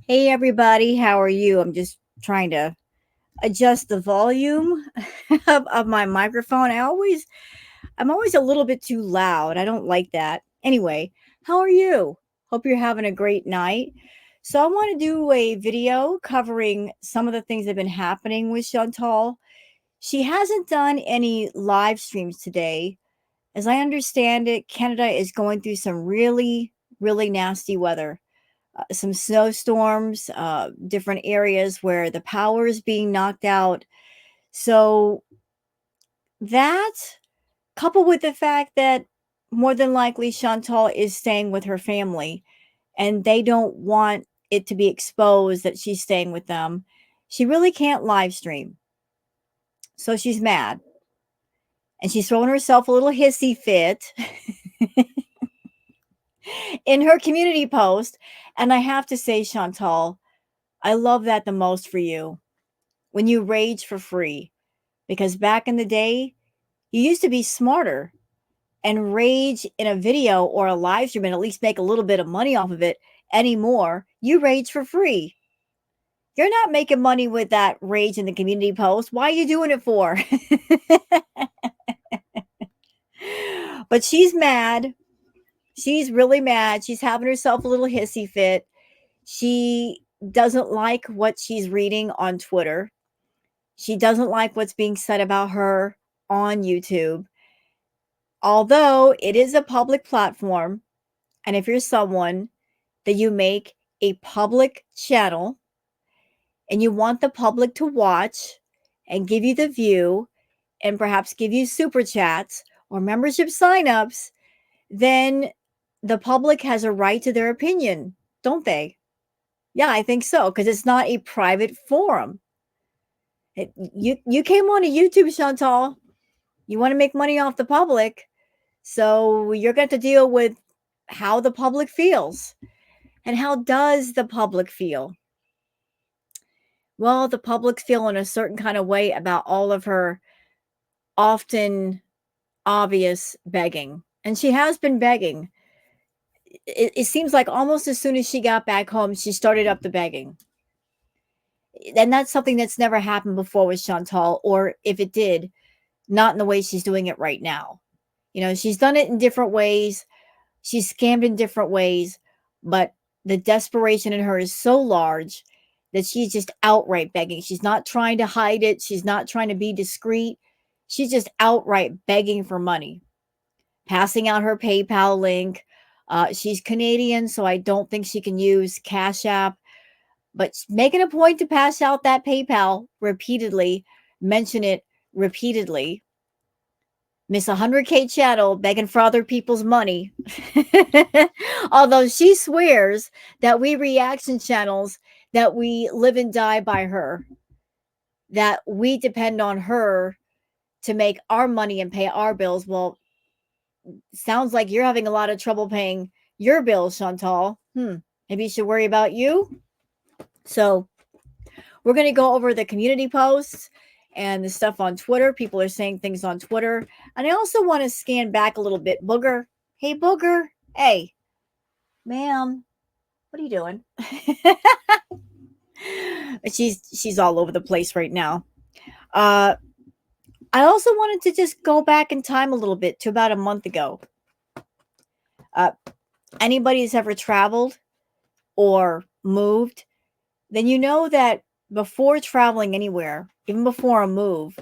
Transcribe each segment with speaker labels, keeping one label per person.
Speaker 1: Hey everybody, how are you? I'm just trying to adjust the volume of my microphone. I'm always a little bit too loud. I don't like that. Anyway, how are you? Hope you're having a great night. So I want to do a video covering some of the things that have been happening with Chantal. She hasn't done any live streams today. As I understand it, Canada is going through some really nasty weather, some snowstorms, different areas where the power is being knocked out. So that, coupled with the fact that more than likely Chantal is staying with her family and they don't want it to be exposed that she's staying with them, she really can't live stream. So she's mad and she's throwing herself a little hissy fit in her community post. And I have to say, Chantal, I love that the most for you when you rage for free. Because back in the day, you used to be smarter and rage in a video or a live stream and at least make a little bit of money off of it. Anymore, you rage for free. You're not making money with that rage in the community post. Why are you doing it for? But she's mad. She's really mad. She's having herself a little hissy fit. She doesn't like what she's reading on Twitter. She doesn't like what's being said about her on YouTube. Although it is a public platform, and if you're someone that you make a public channel and you want the public to watch and give you the view and perhaps give you super chats or membership signups, then the public has a right to their opinion, don't they? Yeah, I think so, because it's not a private forum. You came on to YouTube, Chantal. You want to make money off the public, so you're going to deal with how the public feels. And how does the public feel? Well, the public feel in a certain kind of way about all of her often obvious begging. And she has been begging. It seems like almost as soon as she got back home, she started up the begging. And that's something that's never happened before with Chantal, or if it did, not in the way she's doing it right now. She's done it in different ways. She's scammed in different ways, but the desperation in her is so large that she's just outright begging. She's not trying to hide it. She's not trying to be discreet. She's just outright begging for money, passing out her PayPal link. She's Canadian, so I don't think she can use Cash App, but making a point to pass out that PayPal repeatedly, mention it repeatedly. Miss 100K channel begging for other people's money. Although she swears that we reaction channels, that we live and die by her, that we depend on her to make our money and pay our bills. Well, sounds like you're having a lot of trouble paying your bills, Chantal. Maybe you should worry about you. So we're going to go over the community posts and the stuff on Twitter. People are saying things on Twitter. And I also want to scan back a little bit. Booger. Hey, Booger. Hey, ma'am. What are you doing? She's all over the place right now. I also wanted to just go back in time a little bit to about a month ago. Anybody who's ever traveled or moved, then you know that before traveling anywhere, even before a move,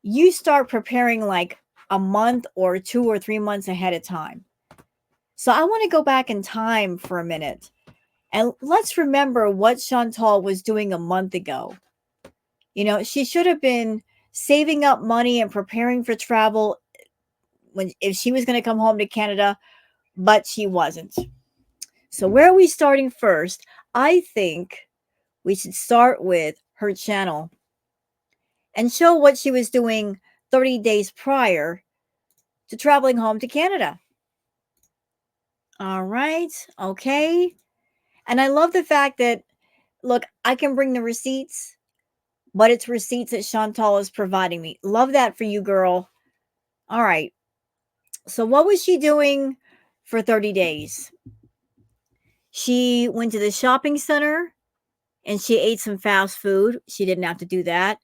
Speaker 1: you start preparing like a month or 2 or 3 months ahead of time. So I want to go back in time for a minute and let's remember what Chantal was doing a month ago. She should have been saving up money and preparing for travel if she was going to come home to Canada, but she wasn't. So where are we starting first? I think we should start with her channel and show what she was doing 30 days prior to traveling home to Canada. All right. Okay. And I love the fact that, look, I can bring the receipts, but it's receipts that Chantal is providing me. Love that for you, girl. All right. So what was she doing for 30 days? She went to the shopping center and she ate some fast food. She didn't have to do that.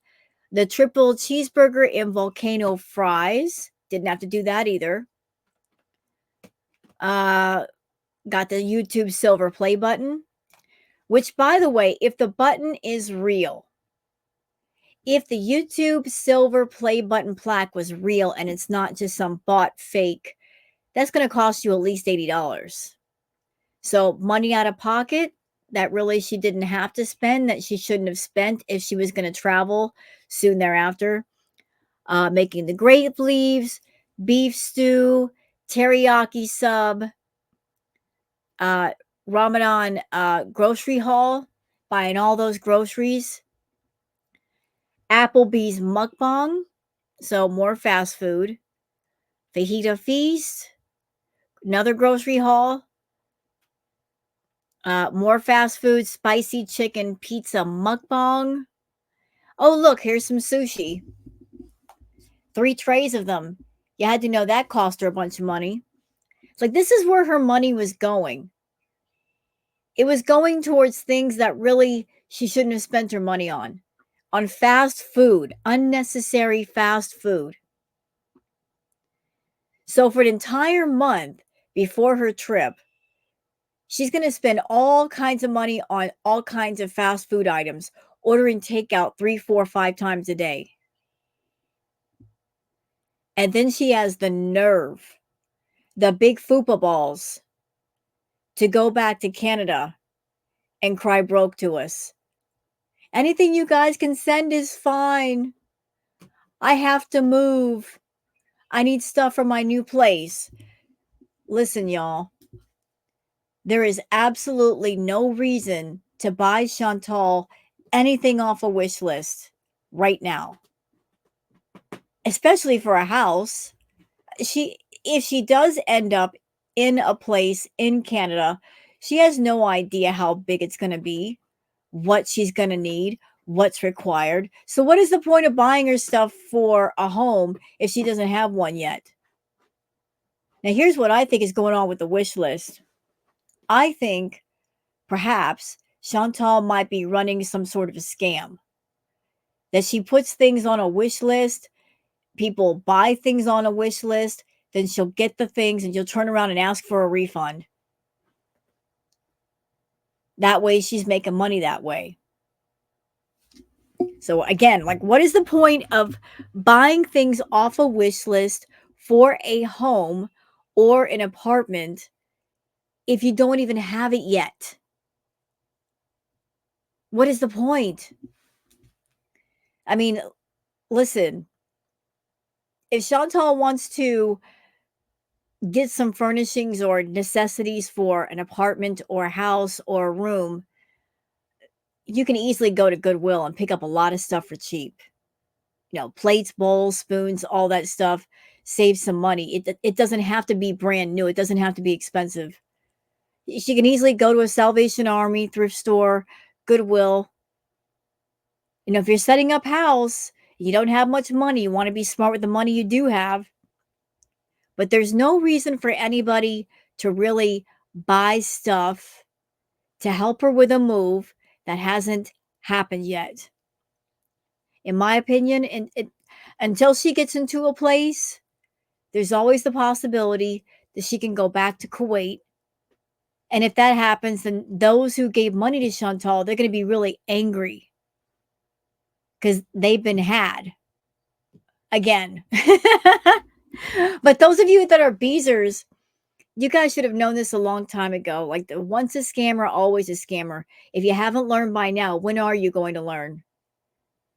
Speaker 1: The triple cheeseburger and volcano fries, didn't have to do that either. Uh, got the YouTube silver play button, which, by the way, if the button is real, if the YouTube silver play button plaque was real and it's not just some bought fake, that's going to cost you at least $80. So money out of pocket that really she didn't have to spend, that she shouldn't have spent if she was going to travel soon thereafter. Making the grape leaves, beef stew, teriyaki sub, uh, Ramadan grocery haul, buying all those groceries. Applebee's mukbang, so more fast food. Fajita feast, another grocery haul. More fast food, spicy chicken pizza mukbang. Oh, look, here's some sushi. 3 trays of them. You had to know that cost her a bunch of money. It's like, this is where her money was going. It was going towards things that really she shouldn't have spent her money on fast food, unnecessary fast food. So for an entire month before her trip, she's going to spend all kinds of money on all kinds of fast food items, ordering takeout 3, 4, 5 times a day. And then she has the nerve, the big fupa balls, to go back to Canada and cry broke to us. Anything you guys can send is fine. I have to move. I need stuff for my new place. Listen, y'all. There is absolutely no reason to buy Chantal anything off a wish list right now, especially for a house. If she does end up in a place in Canada, she has no idea how big it's going to be, what she's going to need, what's required. So what is the point of buying her stuff for a home if she doesn't have one yet? Now, here's what I think is going on with the wish list. I think perhaps Chantal might be running some sort of a scam, that she puts things on a wish list, people buy things on a wish list, then she'll get the things and she'll turn around and ask for a refund. That way she's making money that way. So again, like, what is the point of buying things off a wish list for a home or an apartment if you don't even have it yet? What is the point? I mean, listen, if Chantal wants to get some furnishings or necessities for an apartment or a house or a room, you can easily go to Goodwill and pick up a lot of stuff for cheap. You know, plates, bowls, spoons, all that stuff. Save some money. It doesn't have to be brand new. It doesn't have to be expensive. She can easily go to a Salvation Army, thrift store, Goodwill. You know, if you're setting up house, you don't have much money, you want to be smart with the money you do have. But there's no reason for anybody to really buy stuff to help her with a move that hasn't happened yet. In my opinion, until she gets into a place, there's always the possibility that she can go back to Kuwait. And if that happens, then those who gave money to Chantal, they're going to be really angry because they've been had again. But those of you that are beezers, you guys should have known this a long time ago. Like, once a scammer, always a scammer. If you haven't learned by now, when are you going to learn?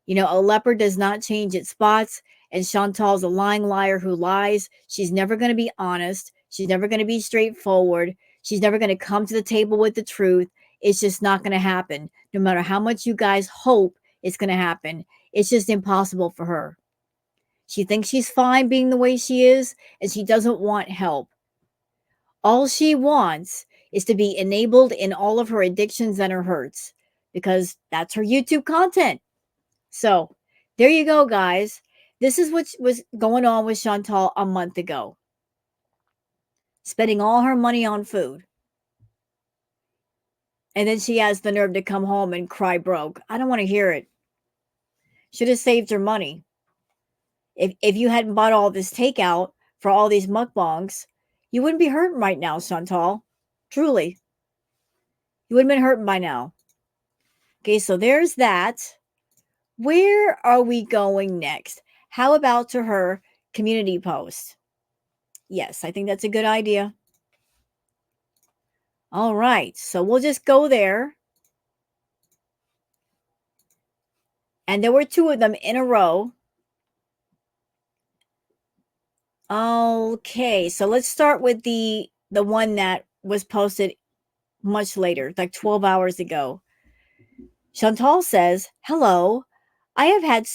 Speaker 1: You know, a leopard does not change its spots, and Chantal's a lying liar who lies. She's never going to be honest. She's never going to be straightforward. She's never going to come to the table with the truth. It's just not going to happen. No matter how much you guys hope it's going to happen, it's just impossible for her. She thinks she's fine being the way she is, and she doesn't want help. All she wants is to be enabled in all of her addictions and her hurts, because that's her YouTube content. So there you go, guys. This is what was going on with Chantal a month ago. Spending all her money on food. And then she has the nerve to come home and cry broke. I don't want to hear it. Should have saved her money. If you hadn't bought all this takeout for all these mukbangs, you wouldn't be hurting right now, Chantal. Truly. You wouldn't have been hurting by now. Okay, so there's that. Where are we going next? How about to her community post? Yes, I think that's a good idea. All right, so we'll just go there. And there were two of them in a row. Okay, so let's start with the one that was posted much later, like 12 hours ago. Chantal says, "Hello, I have had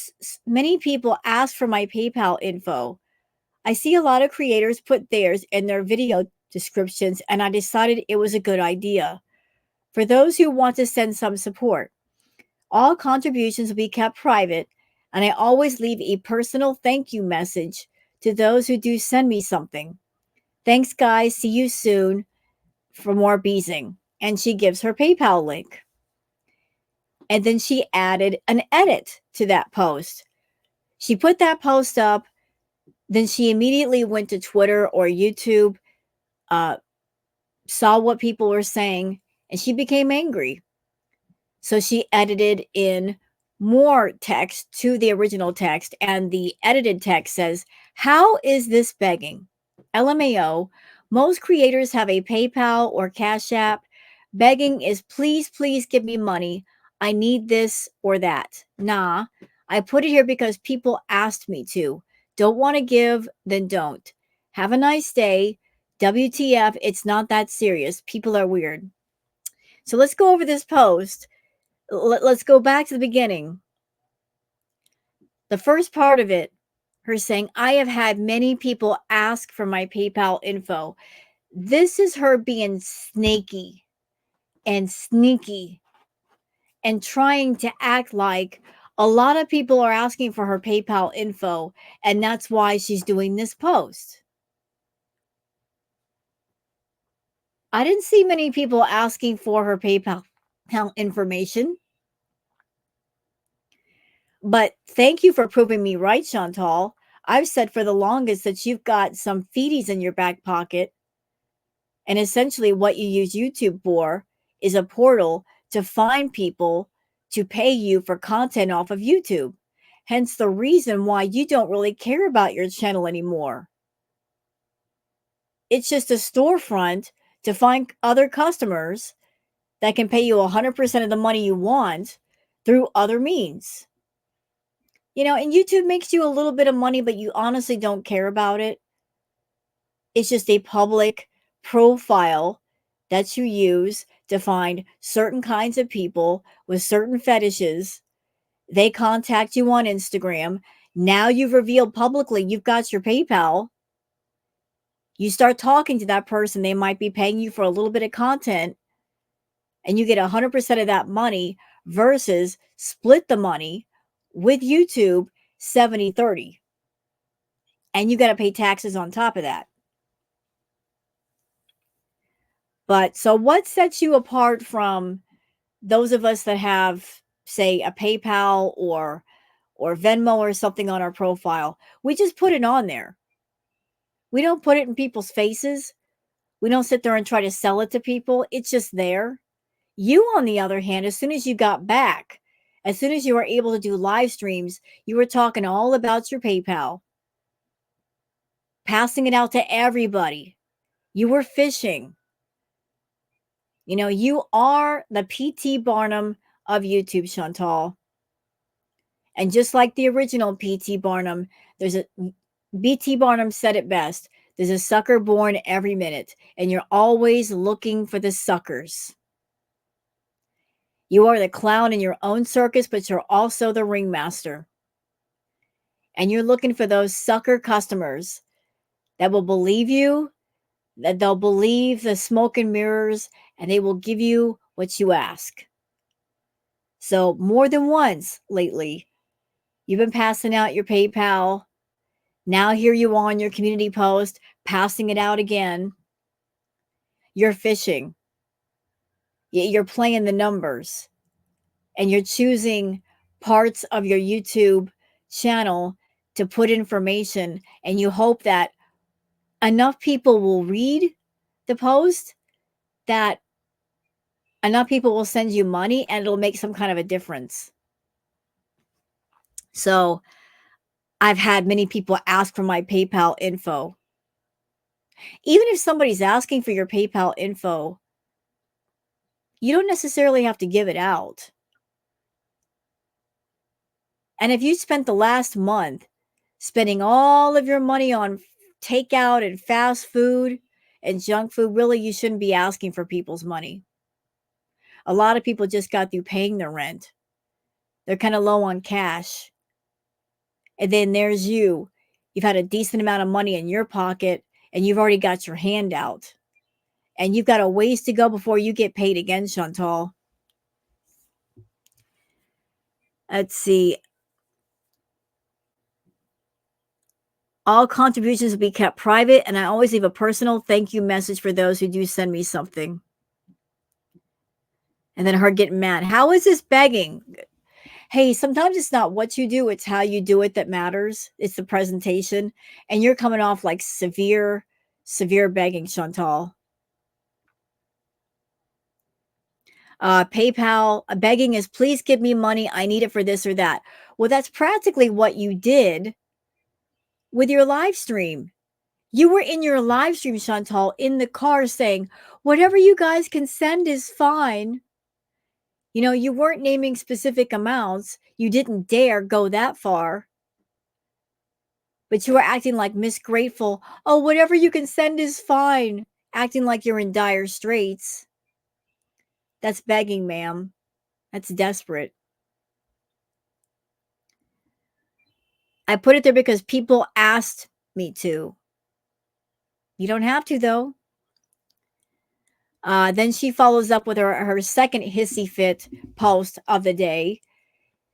Speaker 1: many people ask for my PayPal info. I see a lot of creators put theirs in their video descriptions, and I decided it was a good idea. For those who want to send some support, all contributions will be kept private, and I always leave a personal thank you message to those who do send me something. Thanks, guys. See you soon for more beezing." And she gives her PayPal link. And then she added an edit to that post. She put that post up. Then she immediately went to Twitter or YouTube, saw what people were saying, and she became angry. So she edited in more text to the original text, and the edited text says, "How is this begging? LMAO, most creators have a PayPal or Cash App. Begging is please, please give me money. I need this or that. Nah, I put it here because people asked me to. Don't want to give, then don't. Have a nice day. WTF, it's not that serious. People are weird." So let's go over this post. Let's go back to the beginning. The first part of it, her saying, "I have had many people ask for my PayPal info." This is her being snaky and sneaky and trying to act like a lot of people are asking for her PayPal info, and that's why she's doing this post. I didn't see many people asking for her PayPal information. But thank you for proving me right, Chantal. I've said for the longest that you've got some feedies in your back pocket. And essentially, what you use YouTube for is a portal to find people to pay you for content off of YouTube. Hence the reason why you don't really care about your channel anymore. It's just a storefront to find other customers that can pay you 100% of the money you want through other means. And YouTube makes you a little bit of money, but you honestly don't care about it. It's just a public profile that you use to find certain kinds of people with certain fetishes. They contact you on Instagram. Now you've revealed publicly you've got your PayPal. You start talking to that person. They might be paying you for a little bit of content, and you get 100% of that money versus split the money with YouTube 70-30. And you got to pay taxes on top of that. But so what sets you apart from those of us that have, say, a PayPal or Venmo or something on our profile? We just put it on there. We don't put it in people's faces. We don't sit there and try to sell it to people. It's just there. You, on the other hand, as soon as you got back, as soon as you were able to do live streams, you were talking all about your PayPal, passing it out to everybody. You were fishing. You are the P.T. Barnum of YouTube, Chantal. And just like the original P.T. Barnum, B.T. Barnum said it best. There's a sucker born every minute, and you're always looking for the suckers. You are the clown in your own circus, but you're also the ringmaster. And you're looking for those sucker customers that will believe you, that they'll believe the smoke and mirrors, and they will give you what you ask. So more than once lately, you've been passing out your PayPal. Now here you are on your community post, passing it out again. You're fishing. You're playing the numbers and you're choosing parts of your YouTube channel to put information, and you hope that enough people will read the post, that enough people will send you money, and it'll make some kind of a difference. So I've had many people ask for my PayPal info. Even if somebody's asking for your PayPal info, you don't necessarily have to give it out. And if you spent the last month spending all of your money on takeout and fast food and junk food, really, you shouldn't be asking for people's money. A lot of people just got through paying their rent. They're kind of low on cash. And then there's you. You've had a decent amount of money in your pocket and you've already got your hand out. And you've got a ways to go before you get paid again, Chantal. Let's see. All contributions will be kept private, and I always leave a personal thank you message for those who do send me something. And then her getting mad. How is this begging? Hey, sometimes it's not what you do, it's how you do it that matters. It's the presentation. And you're coming off like severe begging, Chantal. PayPal begging is, please give me money. I need it for this or that. Well, that's practically what you did with your live stream. You were in your live stream, Chantal, in the car saying, whatever you guys can send is fine. You know, you weren't naming specific amounts. You didn't dare go that far. But you were acting like Miss Grateful. Oh, whatever you can send is fine. Acting like you're in dire straits. That's begging, ma'am. That's desperate. I put it there because people asked me to. You don't have to, though. Then she follows up with her second hissy fit post of the day,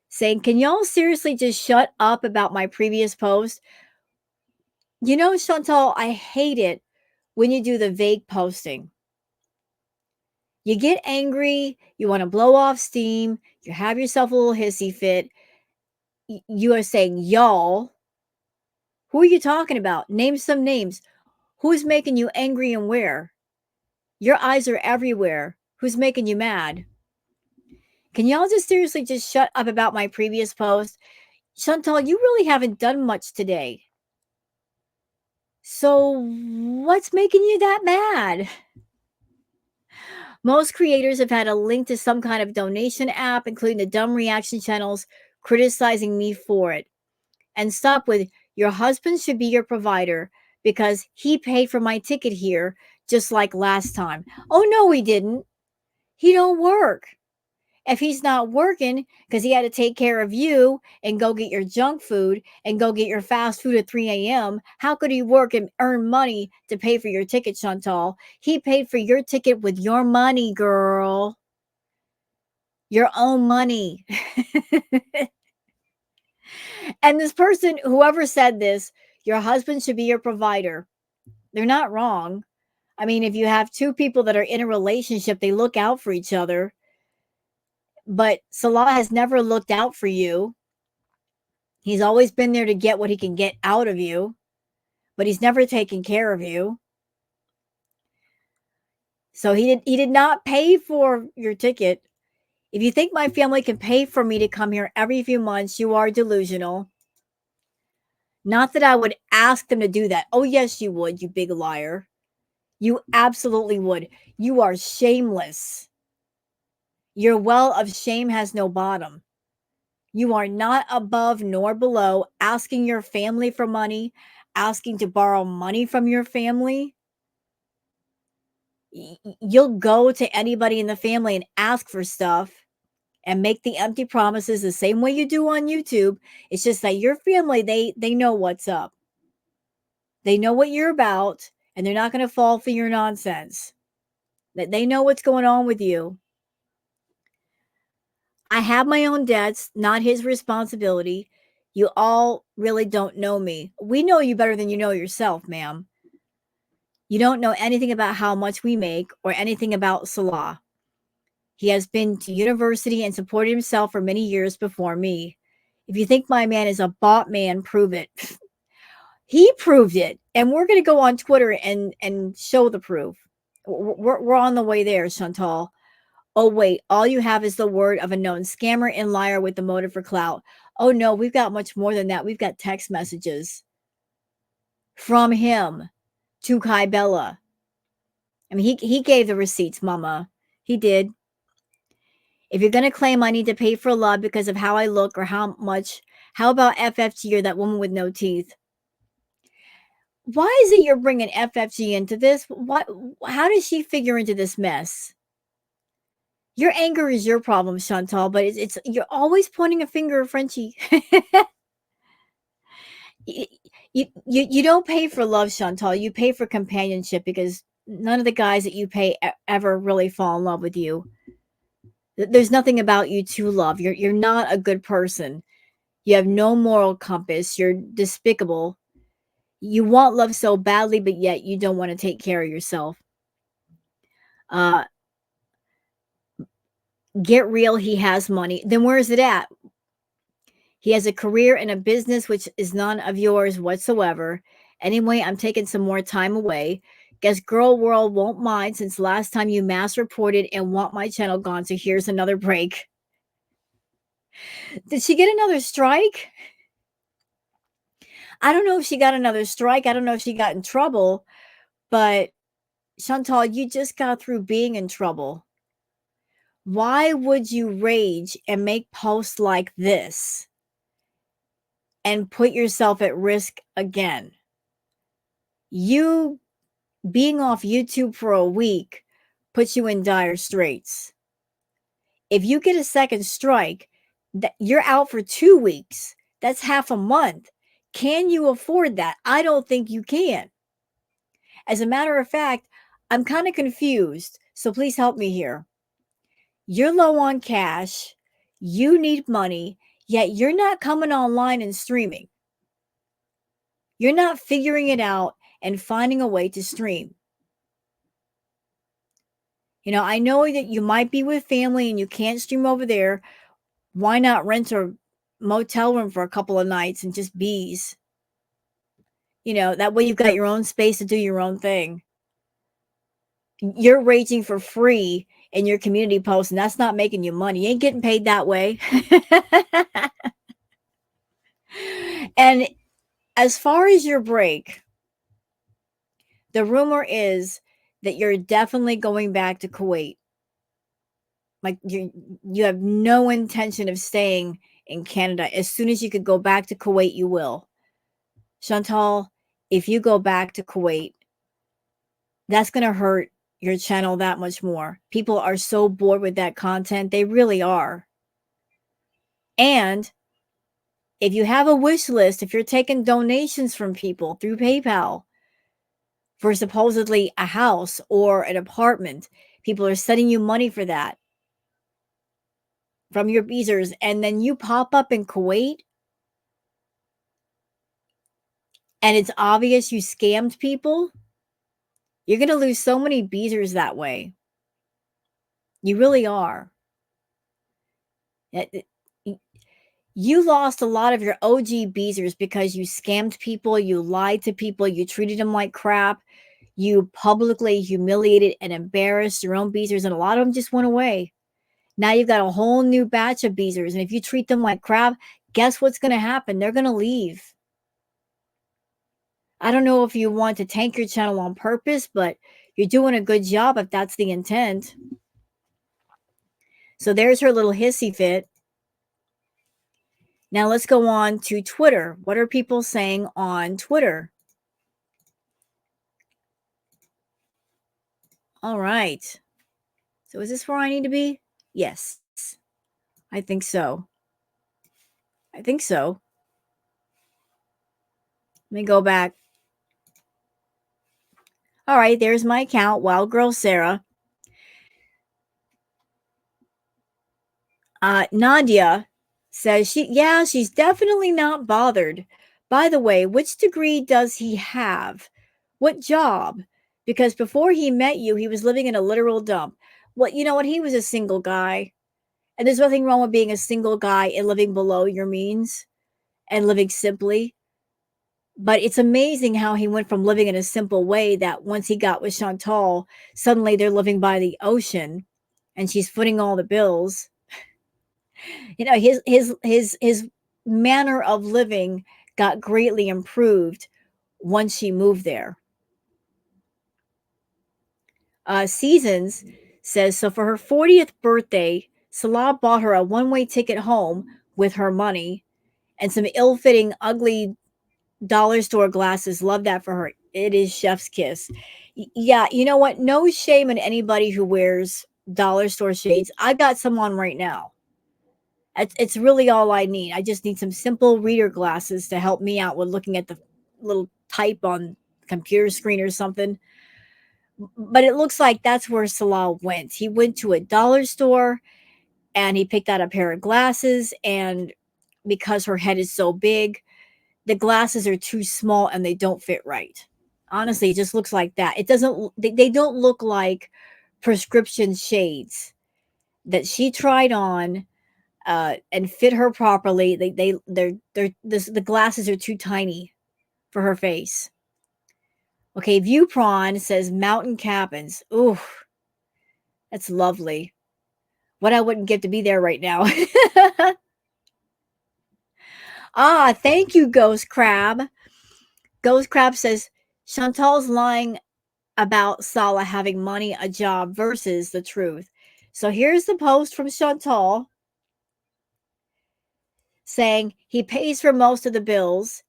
Speaker 1: saying, can y'all seriously just shut up about my previous post? You know, Chantal, I hate it when you do the vague posting. You get angry, you want to blow off steam, you have yourself a little hissy fit. You are saying, y'all. Who are you talking about? Name some names. Who's making you angry and where? Your eyes are everywhere. Who's making you mad? Can y'all just seriously just shut up about my previous post? Chantal, you really haven't done much today. So what's making you that mad? Most creators have had a link to some kind of donation app, including the dumb reaction channels criticizing me for it. And stop with, your husband should be your provider because he paid for my ticket here just like last time. Oh, no, he didn't. He don't work. If he's not working because he had to take care of you and go get your junk food and go get your fast food at 3 a.m., how could he work and earn money to pay for your ticket, Chantal? He paid for your ticket with your money, girl. Your own money. And this person, whoever said this, your husband should be your provider. They're not wrong. I mean, if you have two people that are in a relationship, they look out for each other. But Salah has never looked out for you. He's always been there to get what he can get out of you, but he's never taken care of you. So he did not pay for your ticket. If you think my family can pay for me to come here every few months, you are delusional. Not that I would ask them to do that. Oh, yes, you would, you big liar. You absolutely would. You are shameless. Your well of shame has no bottom. You are not above nor below asking your family for money, asking to borrow money from your family. You'll go to anybody in the family and ask for stuff and make the empty promises the same way you do on YouTube. It's just that your family, they know what's up. They know what you're about, and they're not going to fall for your nonsense. That they know what's going on with you. I have my own debts, not his responsibility. You all really don't know me. We know you better than you know yourself, ma'am. You don't know anything about how much we make or anything about Salah. He has been to university and supported himself for many years before me. If you think my man is a bought man, prove it. He proved it, and we're going to go on Twitter and show the proof. We're on the way there, Chantal. Oh wait, all you have is the word of a known scammer and liar with the motive for clout. Oh no, we've got much more than that. We've got text messages from him to Kai Bella. I mean, he gave the receipts, Mama. He did. If you're going to claim I need to pay for love because of how I look or how much, how about FFG or that woman with no teeth? Why is it you're bringing FFG into this? What? How does she figure into this mess? Your anger is your problem, Chantal, but it's you're always pointing a finger at Frenchie. You don't pay for love, Chantal. You pay for companionship because none of the guys that you pay ever really fall in love with you. There's nothing about you to love. You're not a good person. You have no moral compass. You're despicable. You want love so badly, but yet you don't want to take care of yourself. Uh, get real. He has money. Then where is it at? He has a career and a business which is none of yours whatsoever. Anyway, I'm taking some more time away. Guess Girl World won't mind since last time you mass reported and want my channel gone. So here's another break. Did she get another strike? I don't know if she got another strike. I don't know if she got in trouble, but Chantal, you just got through being in trouble. Why would you rage and make posts like this and put yourself at risk again? You being off YouTube for a week puts you in dire straits. If you get a second strike, you're out for 2 weeks. That's half a month. Can you afford that? I don't think you can. As a matter of fact, I'm kind of confused, so please help me here. You're low on cash, you need money, yet you're not coming online and streaming. You're not figuring it out and finding a way to stream. You know, I know that you might be with family and you can't stream over there. Why not rent a motel room for a couple of nights and just bees? You know, that way you've got your own space to do your own thing. You're raging for free in your community post, and that's not making you money. You ain't getting paid that way. And as far as your break, the rumor is that you're definitely going back to Kuwait. Like you have no intention of staying in Canada. As soon as you could go back to Kuwait, you will. Chantal, if you go back to Kuwait, that's going to hurt your channel that much more. People are so bored with that content. They really are. And if you have a wish list, if you're taking donations from people through PayPal for supposedly a house or an apartment, people are sending you money for that from your Beezers, and then you pop up in Kuwait and it's obvious you scammed people, you're going to lose so many Beezers that way. You really are. You lost a lot of your OG Beezers because you scammed people, you lied to people, you treated them like crap, you publicly humiliated and embarrassed your own Beezers, and a lot of them just went away. Now you've got a whole new batch of Beezers, and if you treat them like crap, guess what's going to happen? They're going to leave. I don't know if you want to tank your channel on purpose, but you're doing a good job if that's the intent. So there's her little hissy fit. Now let's go on to Twitter. What are people saying on Twitter? All right. So is this where I need to be? Yes. I think so. I think so. Let me go back. All right, there's my account, Wild Girl Sarah. Nadia says she's definitely not bothered. By the way, which degree does he have? What job? Because before he met you, he was living in a literal dump. Well, you know what? He was a single guy, and there's nothing wrong with being a single guy and living below your means and living simply. But it's amazing how he went from living in a simple way that once he got with Chantal, suddenly they're living by the ocean and she's footing all the bills. You know, his manner of living got greatly improved once she moved there. Seasons says so for her 40th birthday, Salah bought her a one-way ticket home with her money and some ill-fitting, ugly dollar store glasses. Love that for her. It is chef's kiss. Yeah, you know what? No shame in anybody who wears dollar store shades. I got some on right now. It's really all I need. I just need some simple reader glasses to help me out with looking at the little type on computer screen or something. But it looks like that's where Salah went. He went to a dollar store and he picked out a pair of glasses. And because her head is so big, the glasses are too small and they don't fit right. Honestly, it just looks like that. It doesn't, they don't look like prescription shades that she tried on and fit her properly. The glasses are too tiny for her face. Okay, View Prawn says mountain cabins. Ooh, that's lovely. What I wouldn't give to be there right now. Ah, thank you, Ghost Crab. Ghost Crab says Chantal's lying about Salah having money, a job versus the truth. So here's the post from Chantal saying he pays for most of the bills.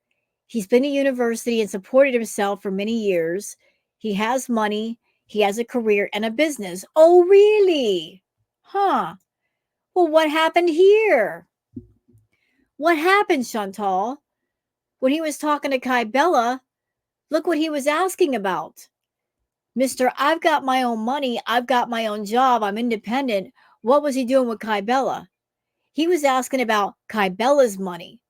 Speaker 1: He's been to university and supported himself for many years. He has money, he has a career and a business. Oh, really? Huh. Well, what happened here? What happened, Chantal? When he was talking to Kai Bella, look what he was asking about. Mr. I've got my own money. I've got my own job. I'm independent. What was he doing with Kai Bella? He was asking about Kai Bella's money,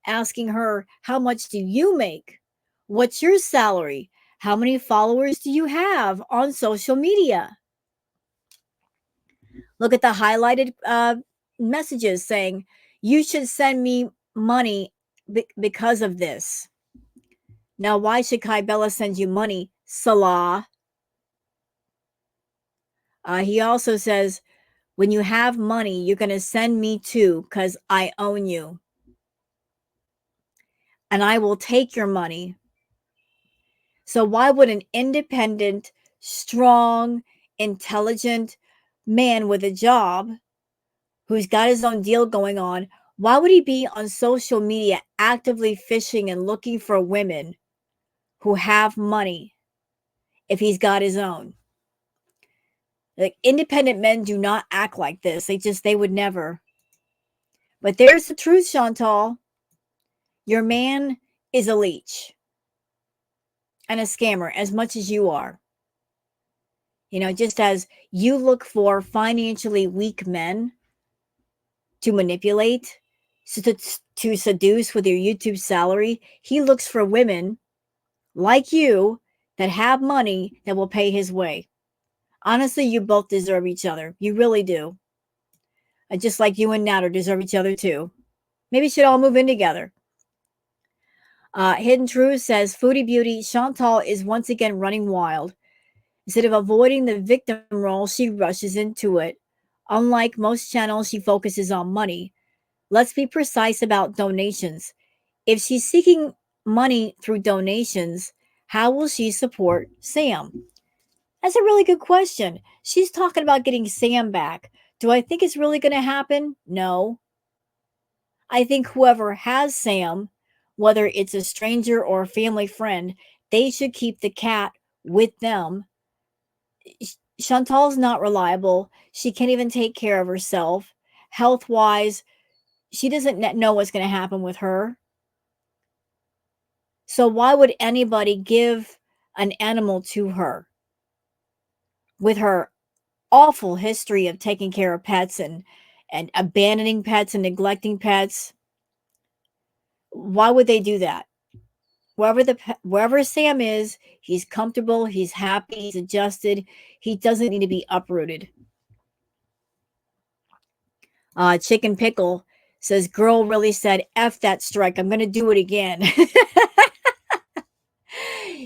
Speaker 1: asking her, how much do you make? What's your salary? How many followers do you have on social media? Look at the highlighted messages saying, you should send me money because of this. Now, why should Kai Bella send you money, Salah? He also says, when you have money, you're going to send me too because I own you. And I will take your money. So why would an independent, strong, intelligent man with a job who's got his own deal going on, why would he be on social media actively fishing and looking for women who have money if he's got his own? Like, independent men do not act like this. They would never. But there's the truth, Chantal. Your man is a leech and a scammer as much as you are. You know, just as you look for financially weak men to manipulate, to seduce with your YouTube salary, he looks for women like you that have money that will pay his way. Honestly, you both deserve each other. You really do. Just like you and Natter deserve each other too. Maybe you should all move in together. Hidden Truth says, Foodie Beauty, Chantal is once again running wild. Instead of avoiding the victim role, she rushes into it. Unlike most channels, she focuses on money. Let's be precise about donations. If she's seeking money through donations, how will she support Sam? That's a really good question. She's talking about getting Sam back. Do I think it's really going to happen? No. I think whoever has Sam, whether it's a stranger or a family friend, they should keep the cat with them. Chantal's not reliable. She can't even take care of herself. Health wise, she doesn't know what's going to happen with her. So why would anybody give an animal to her with her awful history of taking care of pets and abandoning pets and neglecting pets? Why would they do that? Wherever Sam is, he's comfortable, he's happy, he's adjusted. He doesn't need to be uprooted. Chicken Pickle says, girl really said, F that strike. I'm going to do it again.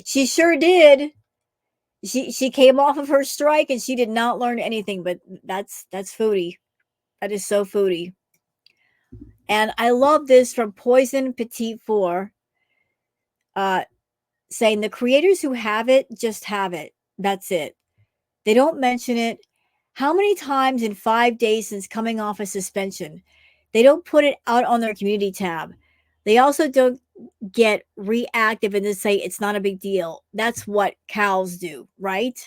Speaker 1: She sure did. She came off of her strike and she did not learn anything, but that's foodie. That is so foodie. And I love this from Poison Petite Four, saying the creators who have it just have it. That's it. They don't mention it. How many times in 5 days since coming off a suspension? They don't put it out on their community tab. They also don't get reactive and just say it's not a big deal. That's what cows do, right?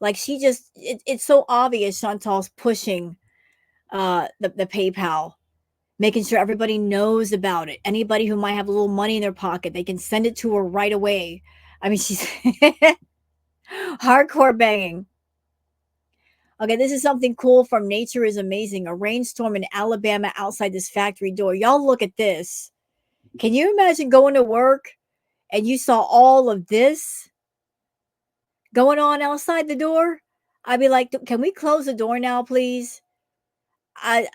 Speaker 1: Like it's so obvious Chantal's pushing the PayPal, making sure everybody knows about it. Anybody who might have a little money in their pocket, they can send it to her right away. I mean, she's hardcore banging. Okay, this is something cool from Nature is Amazing. A rainstorm in Alabama outside this factory door. Y'all look at this. Can you imagine going to work and you saw all of this going on outside the door? I'd be like, can we close the door now, please? I'm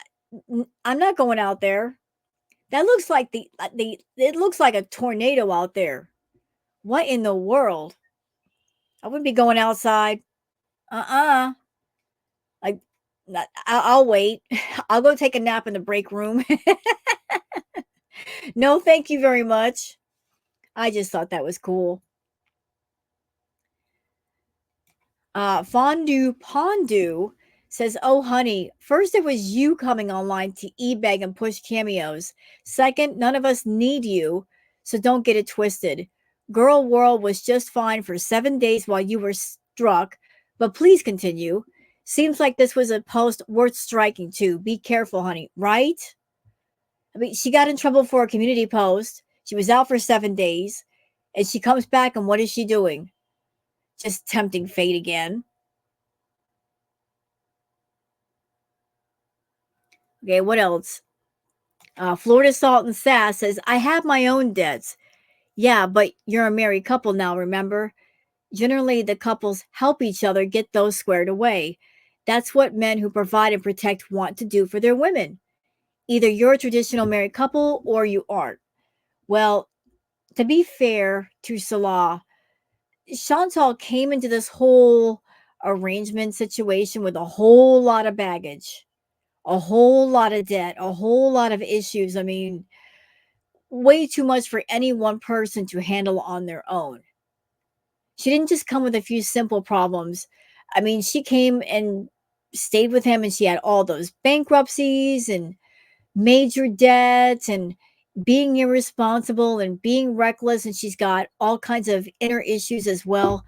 Speaker 1: not going out there. That looks like it looks like a tornado out there. What in the world? I wouldn't be going outside. Like, I'll wait. I'll go take a nap in the break room. No, thank you very much. I just thought that was cool. Fondue Pondu says, oh, honey, first it was you coming online to e-beg and push cameos. Second, none of us need you, so don't get it twisted. Girl World was just fine for 7 days while you were struck, but please continue. Seems like this was a post worth striking too. Be careful, honey, right? I mean, she got in trouble for a community post. She was out for 7 days, and she comes back, and what is she doing? Just tempting fate again. Okay, what else? Florida Salt and Sass says, I have my own debts. Yeah, but you're a married couple now, remember? Generally, the couples help each other get those squared away. That's what men who provide and protect want to do for their women. Either you're a traditional married couple or you aren't. Well, to be fair to Salah, Chantal came into this whole arrangement situation with a whole lot of baggage, a whole lot of debt, a whole lot of issues. I mean, way too much for any one person to handle on their own. She didn't just come with a few simple problems. I mean, she came and stayed with him and she had all those bankruptcies and major debts and being irresponsible and being reckless. And she's got all kinds of inner issues as well.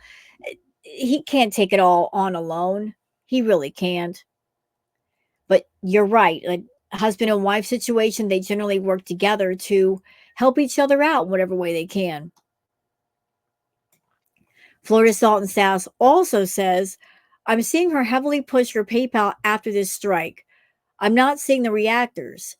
Speaker 1: He can't take it all on alone. He really can't. But you're right. Like husband and wife situation, they generally work together to help each other out in whatever way they can. Florida Salt and Sass also says, I'm seeing her heavily push her PayPal after this strike. I'm not seeing the reactors.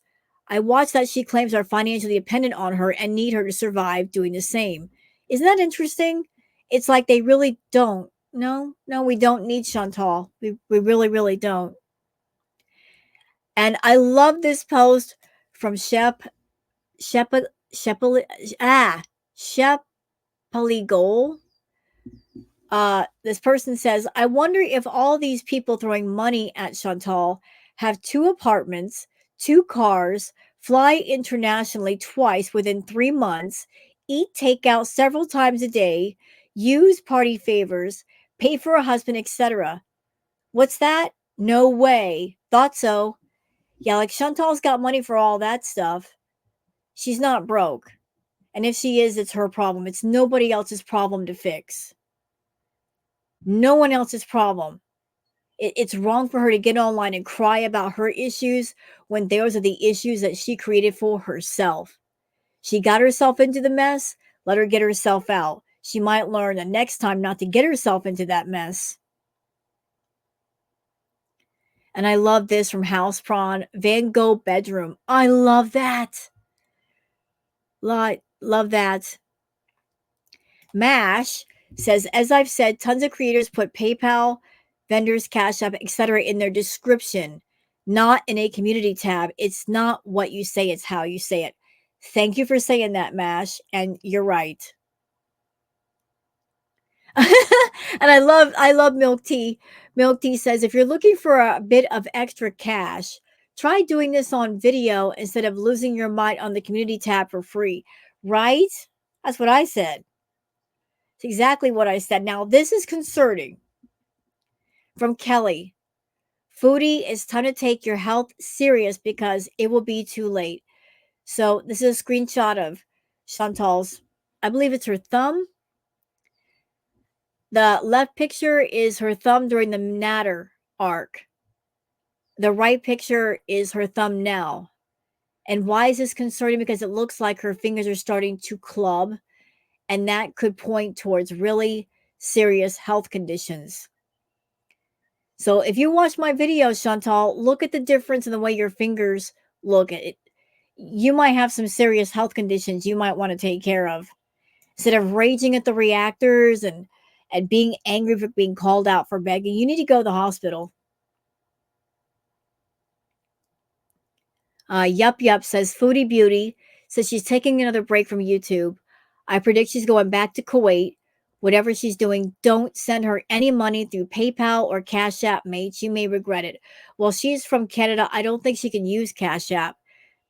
Speaker 1: I watch that she claims are financially dependent on her and need her to survive doing the same. Isn't that interesting? It's like they really don't. No, we don't need Chantal. We really, really don't. And I love this post from Shep Polygoal. This person says, I wonder if all these people throwing money at Chantal have 2 apartments, 2 cars, fly internationally twice within 3 months, eat takeout several times a day, use party favors, pay for a husband, etc. What's that? No way. Thought so. Yeah, like Chantal's got money for all that stuff. She's not broke. And if she is, it's her problem. It's nobody else's problem to fix. No one else's problem. It's wrong for her to get online and cry about her issues when those are the issues that she created for herself. She got herself into the mess. Let her get herself out. She might learn the next time not to get herself into that mess. And I love this from House Prawn, Van Gogh bedroom. I love that. Love that. MASH says, as I've said, tons of creators put PayPal, vendors, Cash App, etc. in their description. not in a community tab. It's not what you say, it's how you say it. Thank you for saying that, Mash, and you're right. And I love milk tea. Milk tea says if you're looking for a bit of extra cash, try doing this on video instead of losing your mind on the community tab for free. Right? That's what I said. It's exactly what I said. Now this is concerning from Kelly. Foodie, it's time to take your health serious because it will be too late. So this is a screenshot of Chantal's, I believe it's her thumb. The left picture is her thumb during the natter arc. The right picture is her thumb now. And why is this concerning? Because it looks like her fingers are starting to club, and that could point towards really serious health conditions. So if you watch my video, Chantal, look at the difference in the way your fingers look at it. You might have some serious health conditions you might want to take care of. Instead of raging at the reactors and being angry for being called out for begging, you need to go to the hospital. Yup says Foodie Beauty says she's taking another break from YouTube. I predict she's going back to Kuwait. Whatever she's doing, don't send her any money through PayPal or Cash App, mate. She may regret it. Well, she's from Canada. I don't think she can use Cash App.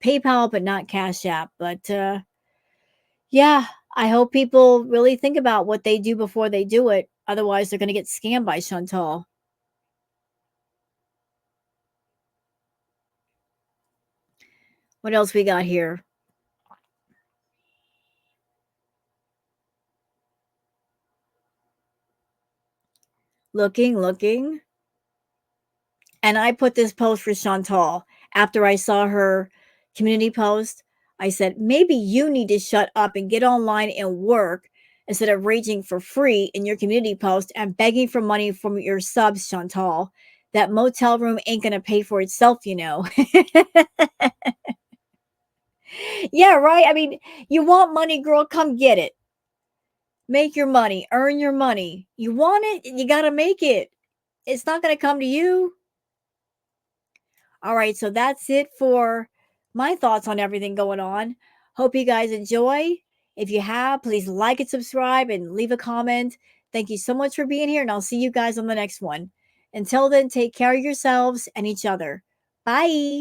Speaker 1: PayPal, but not Cash App. But yeah, I hope people really think about what they do before they do it. Otherwise, they're going to get scammed by Chantal. What else we got here? Looking. And I put this post for Chantal after I saw her community post. I said, maybe you need to shut up and get online and work instead of raging for free in your community post and begging for money from your subs, Chantal. That motel room ain't going to pay for itself, you know. Yeah, right. I mean, you want money, girl, come get it. Make your money, earn your money. You want it, you got to make it. It's not going to come to you. All right, so that's it for my thoughts on everything going on. Hope you guys enjoy. If you have, please like and subscribe and leave a comment. Thank you so much for being here, and I'll see you guys on the next one. Until then, take care of yourselves and each other. Bye.